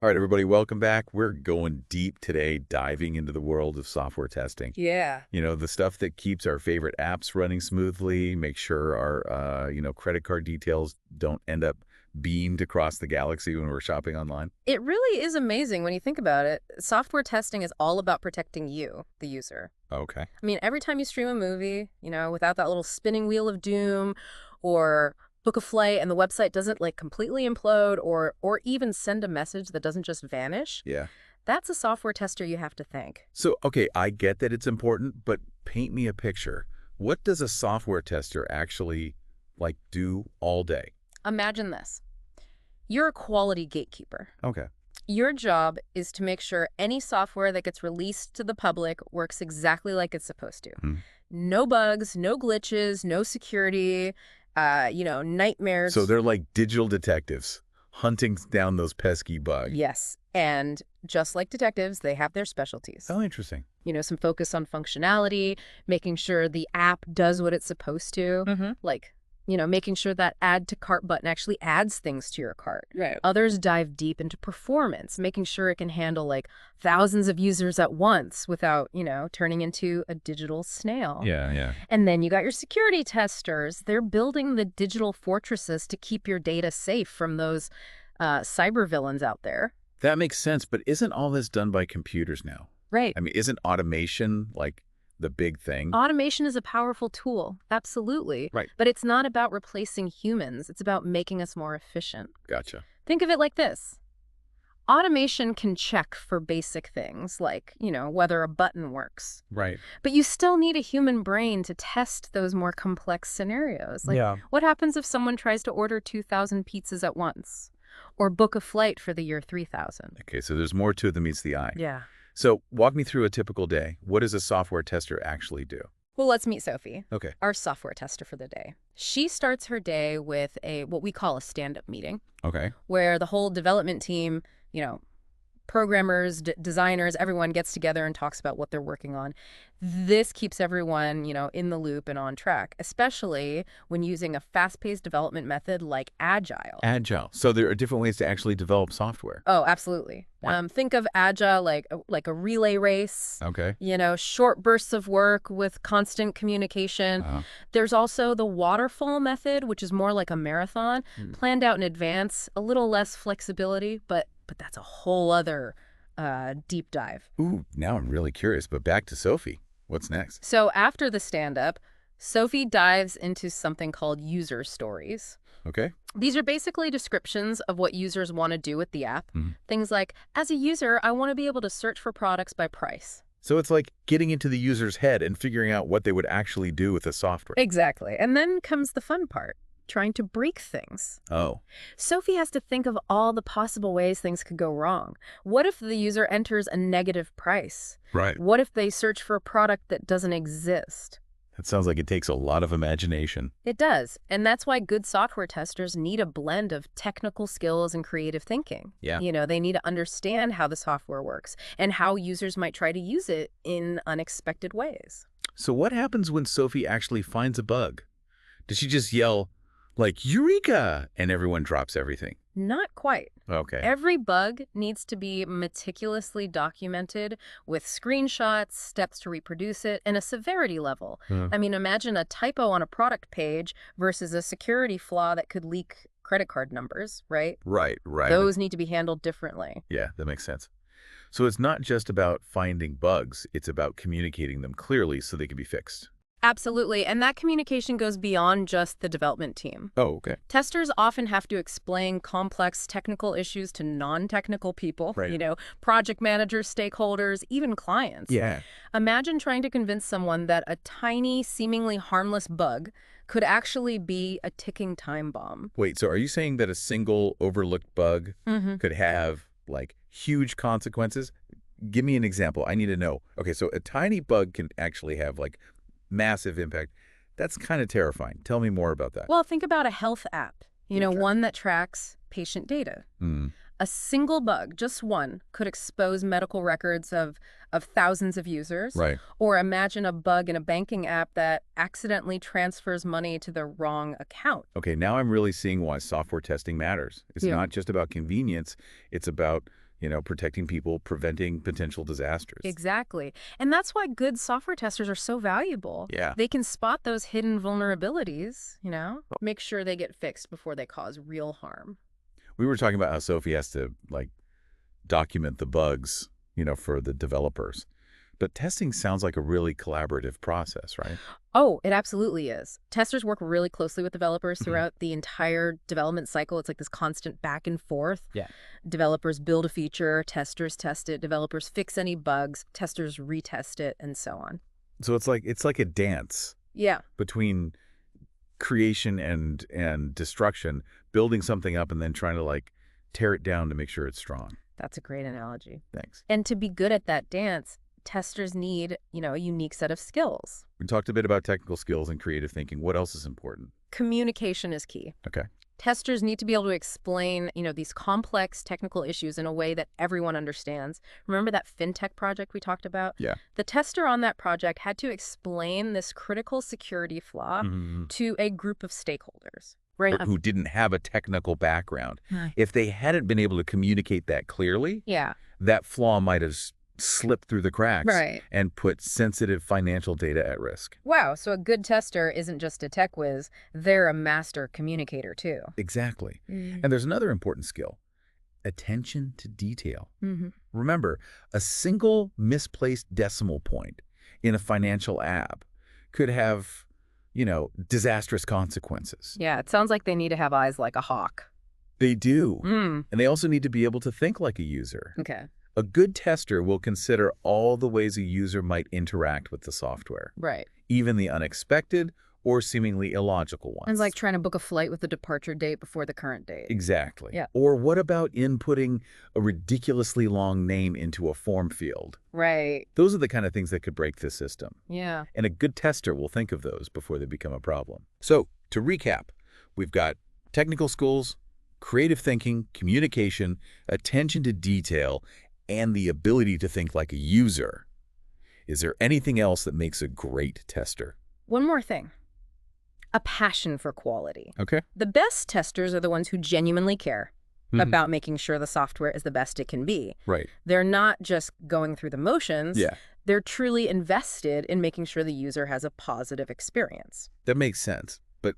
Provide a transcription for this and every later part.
All right, everybody, welcome back. We're going deep today, diving into the world of software testing. Yeah. The stuff that keeps our favorite apps running smoothly, make sure our, credit card details don't end up beamed across the galaxy when we're shopping online. It really is amazing when you think about it. Software testing is all about protecting you, the user. Okay. I mean, every time you stream a movie, without that little spinning wheel of doom or book a flight and the website doesn't like completely implode or even send a message that doesn't just vanish, Yeah. that's a software tester you have to thank. So, okay, I get that it's important, but paint me a picture. What does a software tester actually, do all day? Imagine this. You're a quality gatekeeper. Okay. Your job is to make sure any software that gets released to the public works exactly like it's supposed to. Hmm. No bugs, no glitches, no security, So nightmares. they're like digital detectives hunting down those pesky bugs. Yes. And just like detectives, they have their specialties. Oh, interesting. Some focus on functionality, making sure the app does what it's supposed to. Mm-hmm. Like, making sure that add to cart button actually adds things to your cart. Right. Others dive deep into performance, making sure it can handle like thousands of users at once without, turning into a digital snail. Yeah, yeah. And then you got your security testers. They're building the digital fortresses to keep your data safe from those cyber villains out there. That makes sense, but isn't all this done by computers now? Right. I mean, isn't automation like the big thing? Automation is a powerful tool, absolutely. Right. But it's not about replacing humans. It's about making us more efficient. Gotcha. Think of it like this. Automation can check for basic things like, whether a button works. Right. But you still need a human brain to test those more complex scenarios. Like, Yeah. what happens if someone tries to order 2,000 pizzas at once? Or book a flight for the year 3000? Okay, so there's more to it than meets the eye. Yeah. So walk me through a typical day. What does a software tester actually do? Well, let's meet Sophie, Okay. our software tester for the day. She starts her day with what we call a stand-up meeting, Okay. where the whole development team, programmers, designers, everyone gets together and talks about what they're working on. This keeps everyone, in the loop and on track, especially when using a fast-paced development method like Agile. Agile. So there are different ways to actually develop software. Oh, absolutely. Wow. Think of Agile like a relay race. Okay. Short bursts of work with constant communication. Uh, There's also the waterfall method, which is more like a marathon, planned out in advance, a little less flexibility, but that's a whole other deep dive. ooh, now I'm really curious, but back to Sophie. What's next? So after the stand-up, Sophie dives into something called user stories. Okay. These are basically descriptions of what users want to do with the app. Mhm. Things like, as a user, I want to be able to search for products by price. So it's like getting into the user's head and figuring out what they would actually do with the software. Exactly. And then comes the fun part, trying to break things. Oh. Sophie has to think of all the possible ways things could go wrong. What if the user enters a negative price? Right. What if they search for a product that doesn't exist? That sounds like it takes a lot of imagination. It does. And that's why good software testers need a blend of technical skills and creative thinking. Yeah. They need to understand how the software works and how users might try to use it in unexpected ways. So what happens when Sophie actually finds a bug? Does she just yell, Eureka! And everyone drops everything? Not quite. Okay. Every bug needs to be meticulously documented with screenshots, steps to reproduce it, and a severity level. Huh. I mean, imagine a typo on a product page versus a security flaw that could leak credit card numbers, right? Right. Those need to be handled differently. Yeah, that makes sense. So it's not just about finding bugs, it's about communicating them clearly so they can be fixed. Absolutely, and that communication goes beyond just the development team. Oh, okay. Testers often have to explain complex technical issues to non-technical people, Right. Project managers, stakeholders, even clients. Yeah. Imagine trying to convince someone that a tiny, seemingly harmless bug could actually be a ticking time bomb. Wait, so are you saying that a single overlooked bug Mm-hmm. could have, huge consequences? Give me an example. I need to know. Okay, so a tiny bug can actually have, massive impact. That's kind of terrifying. Tell me more about that. Well, think about a health app, Okay. one that tracks patient data. Hmm. A single bug, just one, could expose medical records of thousands of users. Right. Or imagine a bug in a banking app that accidentally transfers money to the wrong account. Okay, now I'm really seeing why software testing matters. It's Yeah. not just about convenience. It's about protecting people, preventing potential disasters. Exactly. And that's why good software testers are so valuable. Yeah. They can spot those hidden vulnerabilities, make sure they get fixed before they cause real harm. We were talking about how Sophie has to, document the bugs, for the developers. But testing sounds like a really collaborative process, right? Oh, it absolutely is. Testers work really closely with developers throughout the entire development cycle. It's like this constant back and forth. Yeah. Developers build a feature, testers test it, developers fix any bugs, testers retest it, and so on. So it's like a dance. Yeah. Between creation and destruction, building something up and then trying to tear it down to make sure it's strong. That's a great analogy. Thanks. And to be good at that dance, testers need, a unique set of skills. We talked a bit about technical skills and creative thinking. What else is important? Communication is key. Okay. Testers need to be able to explain, these complex technical issues in a way that everyone understands. Remember that fintech project we talked about? Yeah. The tester on that project had to explain this critical security flaw to a group of stakeholders. Right. Who didn't have a technical background. Huh. If they hadn't been able to communicate that clearly, Yeah. that flaw might have slipped through the cracks Right. and put sensitive financial data at risk. Wow, so a good tester isn't just a tech whiz, they're a master communicator too. Exactly. And there's another important skill, attention to detail. Mm-hmm. Remember, a single misplaced decimal point in a financial app could have, disastrous consequences. Yeah, it sounds like they need to have eyes like a hawk. They do. Mm. And they also need to be able to think like a user. Okay. A good tester will consider all the ways a user might interact with the software, Right. even the unexpected or seemingly illogical ones. It's like trying to book a flight with the departure date before the current date. Exactly. Yeah. Or what about inputting a ridiculously long name into a form field? Right. Those are the kind of things that could break the system. Yeah. And a good tester will think of those before they become a problem. So, to recap, we've got technical skills, creative thinking, communication, attention to detail, and the ability to think like a user. Is there anything else that makes a great tester? One more thing. A passion for quality. Okay. The best testers are the ones who genuinely care about making sure the software is the best it can be. Right. They're not just going through the motions. Yeah. They're truly invested in making sure the user has a positive experience. That makes sense. But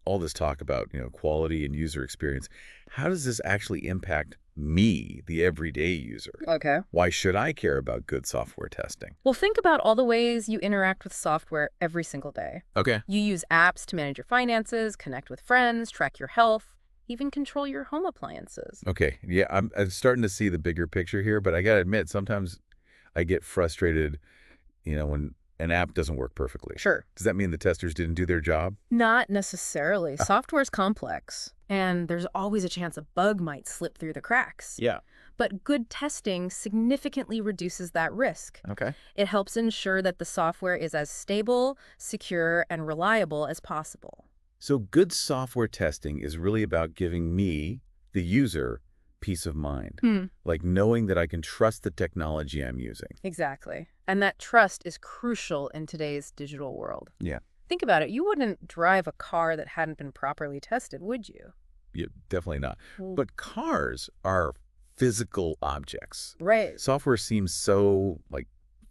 all this talk about, quality and user experience, how does this actually impact me, the everyday user? Okay. Why should I care about good software testing? Well, think about all the ways you interact with software every single day. Okay. You use apps to manage your finances, connect with friends, track your health, even control your home appliances. Okay. Yeah, I'm starting to see the bigger picture here, but I got to admit, sometimes I get frustrated, when an app doesn't work perfectly. Sure. Does that mean the testers didn't do their job? Not necessarily. Software's complex, and there's always a chance a bug might slip through the cracks. Yeah. But good testing significantly reduces that risk. Okay. It helps ensure that the software is as stable, secure, and reliable as possible. So good software testing is really about giving me, the user, peace of mind. Like knowing that I can trust the technology I'm using. Exactly. And that trust is crucial in today's digital world. Yeah. Think about it. You wouldn't drive a car that hadn't been properly tested, would you? Yeah, definitely not. Well, But cars are physical objects. right. Software seems so,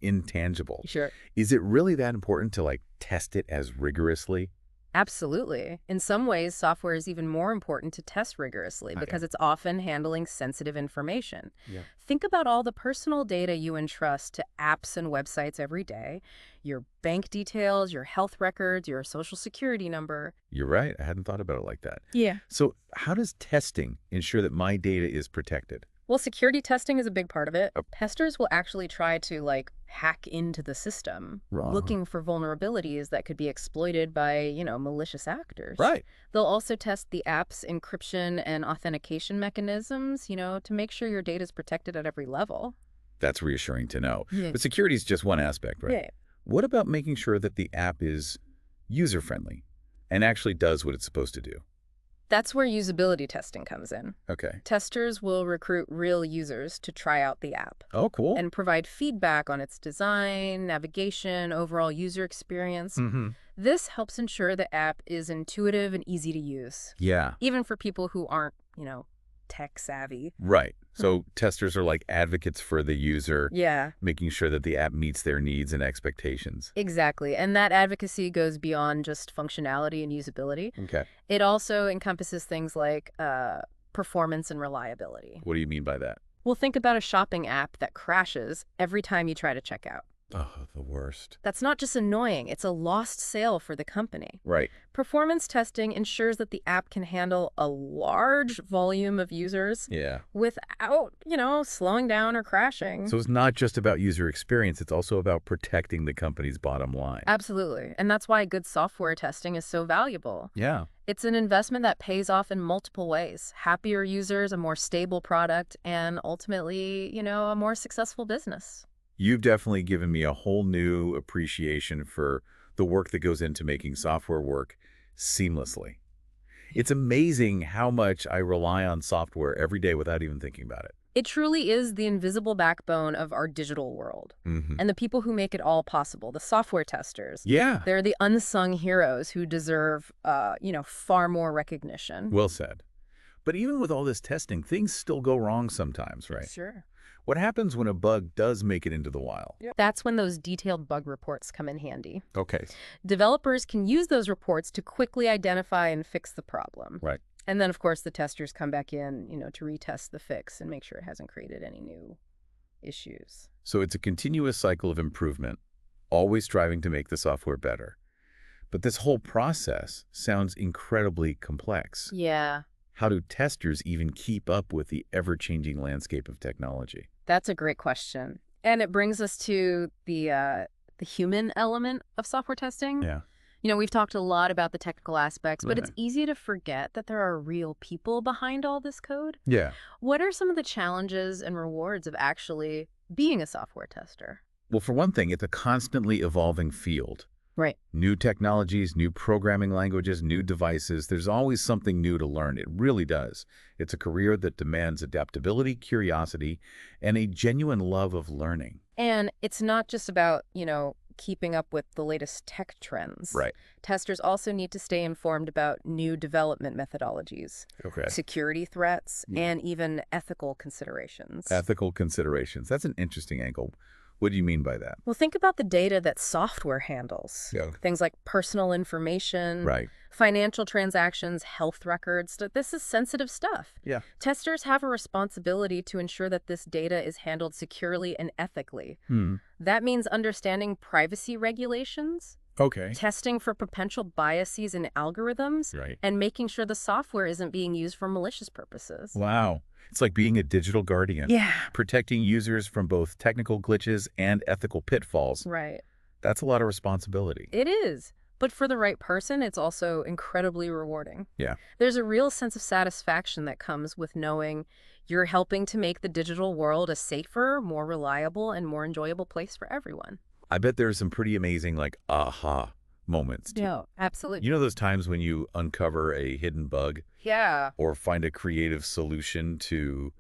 intangible. Sure. Is it really that important to, test it as rigorously? Absolutely. In some ways, software is even more important to test rigorously because it's often handling sensitive information. Yeah. Think about all the personal data you entrust to apps and websites every day, your bank details, your health records, your social security number. You're right. I hadn't thought about it like that. Yeah. So how does testing ensure that my data is protected? Well, security testing is a big part of it. Oh. Testers will actually try to hack into the system, Wrong. looking for vulnerabilities that could be exploited by, malicious actors. Right. They'll also test the app's encryption and authentication mechanisms, to make sure your data is protected at every level. That's reassuring to know. Yeah. But security is just one aspect, right? Yeah. What about making sure that the app is user-friendly and actually does what it's supposed to do? That's where usability testing comes in. Okay. Testers will recruit real users to try out the app Oh, cool. and provide feedback on its design, navigation, overall user experience. This helps ensure the app is intuitive and easy to use, Yeah. even for people who aren't, tech savvy. Right. So testers are like advocates for the user, Yeah, making sure that the app meets their needs and expectations. exactly. And that advocacy goes beyond just functionality and usability. Okay. It also encompasses things like performance and reliability. What do you mean by that? Well, think about a shopping app that crashes every time you try to check out. Oh, the worst. That's not just annoying, it's a lost sale for the company. Right. Performance testing ensures that the app can handle a large volume of users Yeah. without, slowing down or crashing. So it's not just about user experience, it's also about protecting the company's bottom line. Absolutely. And that's why good software testing is so valuable. Yeah. It's an investment that pays off in multiple ways. Happier users, a more stable product, and ultimately, a more successful business. You've definitely given me a whole new appreciation for the work that goes into making software work seamlessly. It's amazing how much I rely on software every day without even thinking about it. It truly is the invisible backbone of our digital world. And the people who make it all possible, the software testers, Yeah. they're the unsung heroes who deserve, far more recognition. Well said. But even with all this testing, things still go wrong sometimes, right? Sure. What happens when a bug does make it into the wild? That's when those detailed bug reports come in handy. Okay. Developers can use those reports to quickly identify and fix the problem. Right. And then, of course, the testers come back in, to retest the fix and make sure it hasn't created any new issues. So it's a continuous cycle of improvement, always striving to make the software better. But this whole process sounds incredibly complex. Yeah, How do testers even keep up with the ever-changing landscape of technology? that's a great question. And it brings us to the human element of software testing. Yeah. We've talked a lot about the technical aspects, but Right. it's easy to forget that there are real people behind all this code. Yeah. What are some of the challenges and rewards of actually being a software tester? Well, for one thing, it's a constantly evolving field. Right. New technologies, new programming languages, new devices. There's always something new to learn. It really does. It's a career that demands adaptability, curiosity, and a genuine love of learning. And it's not just about, keeping up with the latest tech trends. Right. Testers also need to stay informed about new development methodologies, Okay. security threats, Yeah. and even ethical considerations. Ethical considerations. That's an interesting angle. What do you mean by that? Well, think about the data that software handles. Yeah. Things like personal information, Right. financial transactions, health records. This is sensitive stuff. Yeah. Testers have a responsibility to ensure that this data is handled securely and ethically. That means understanding privacy regulations, Okay. testing for potential biases in algorithms, Right. and making sure the software isn't being used for malicious purposes. Wow. It's like being a digital guardian. Yeah. Protecting users from both technical glitches and ethical pitfalls. Right. That's a lot of responsibility. It is. But for the right person, it's also incredibly rewarding. Yeah. There's a real sense of satisfaction that comes with knowing you're helping to make the digital world a safer, more reliable, and more enjoyable place for everyone. I bet there's some pretty amazing, like, aha moments. Yeah, absolutely. You know those times when you uncover a hidden bug Yeah. or find a creative solution to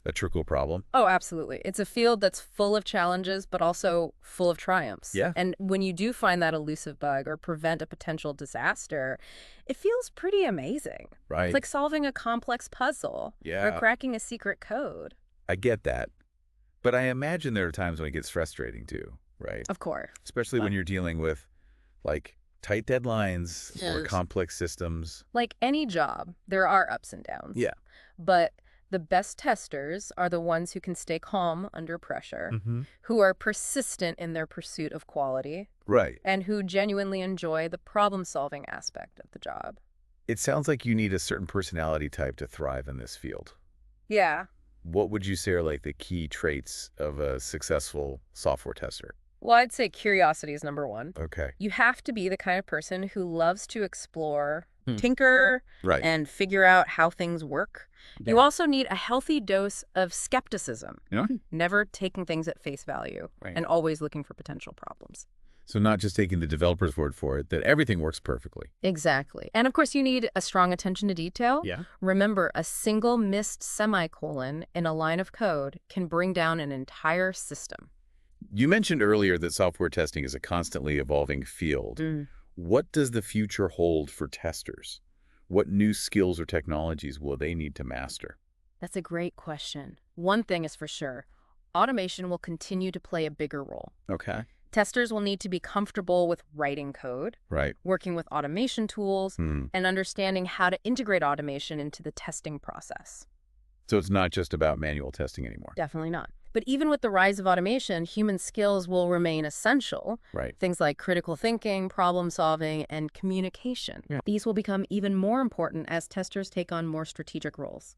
a trivial problem? Oh, absolutely. It's a field that's full of challenges, but also full of triumphs. Yeah. And when you do find that elusive bug or prevent a potential disaster, it feels pretty amazing. Right. It's like solving a complex puzzle or Yeah. cracking a secret code. I get that. But I imagine there are times when it gets frustrating too, right? Of course. Especially when you're dealing with, like, tight deadlines or Yes. complex systems. Like any job, there are ups and downs. Yeah. But the best testers are the ones who can stay calm under pressure, Mm-hmm. who are persistent in their pursuit of quality, Right. and who genuinely enjoy the problem-solving aspect of the job. It sounds like you need a certain personality type to thrive in this field. Yeah. What would you say are, like, the key traits of a successful software tester? Well, I'd say curiosity is number one. Okay. You have to be the kind of person who loves to explore, tinker, Right. and figure out how things work. You also need a healthy dose of skepticism, Yeah. never taking things at face value, Right. and always looking for potential problems. So not just taking the developer's word for it, that everything works perfectly. Exactly. And of course, you need a strong attention to detail. Yeah. Remember, a single missed semicolon in a line of code can bring down an entire system. You mentioned earlier that software testing is a constantly evolving field. What does the future hold for testers? What new skills or technologies will they need to master? That's a great question. One thing is for sure, automation will continue to play a bigger role. Okay. Testers will need to be comfortable with writing code, Right. working with automation tools, and understanding how to integrate automation into the testing process. So it's not just about manual testing anymore. Definitely not. But even with the rise of automation, human skills will remain essential. Right. Things like critical thinking, problem solving, and communication. Yeah. These will become even more important as testers take on more strategic roles.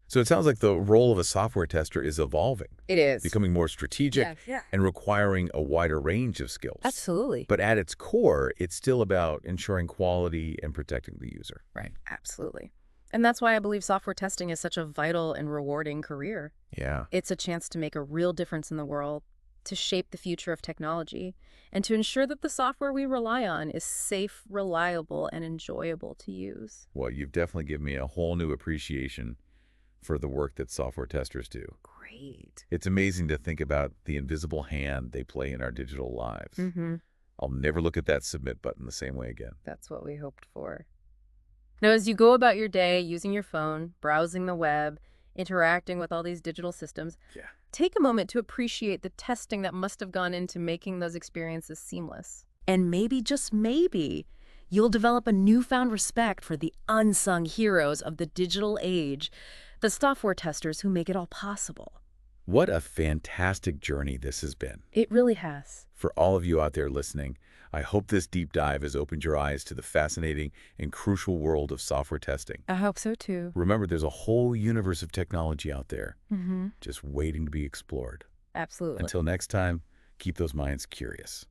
So it sounds like the role of a software tester is evolving, It is. becoming more strategic Yeah. and requiring a wider range of skills. Absolutely. But at its core, it's still about ensuring quality and protecting the user. Right. Absolutely. And that's why I believe software testing is such a vital and rewarding career. Yeah. It's a chance to make a real difference in the world, to shape the future of technology, and to ensure that the software we rely on is safe, reliable, and enjoyable to use. Well, you've definitely given me a whole new appreciation for the work that software testers do. Great. It's amazing to think about the invisible hand they play in our digital lives. I'll never look at that submit button the same way again. That's what we hoped for. Now, as you go about your day using your phone, browsing the web, interacting with all these digital systems, Yeah. take a moment to appreciate the testing that must have gone into making those experiences seamless. And maybe, just maybe, you'll develop a newfound respect for the unsung heroes of the digital age, the software testers who make it all possible. What a fantastic journey this has been. It really has. For all of you out there listening, I hope this deep dive has opened your eyes to the fascinating and crucial world of software testing. I hope so too. Remember, there's a whole universe of technology out there just waiting to be explored. Absolutely. Until next time, keep those minds curious.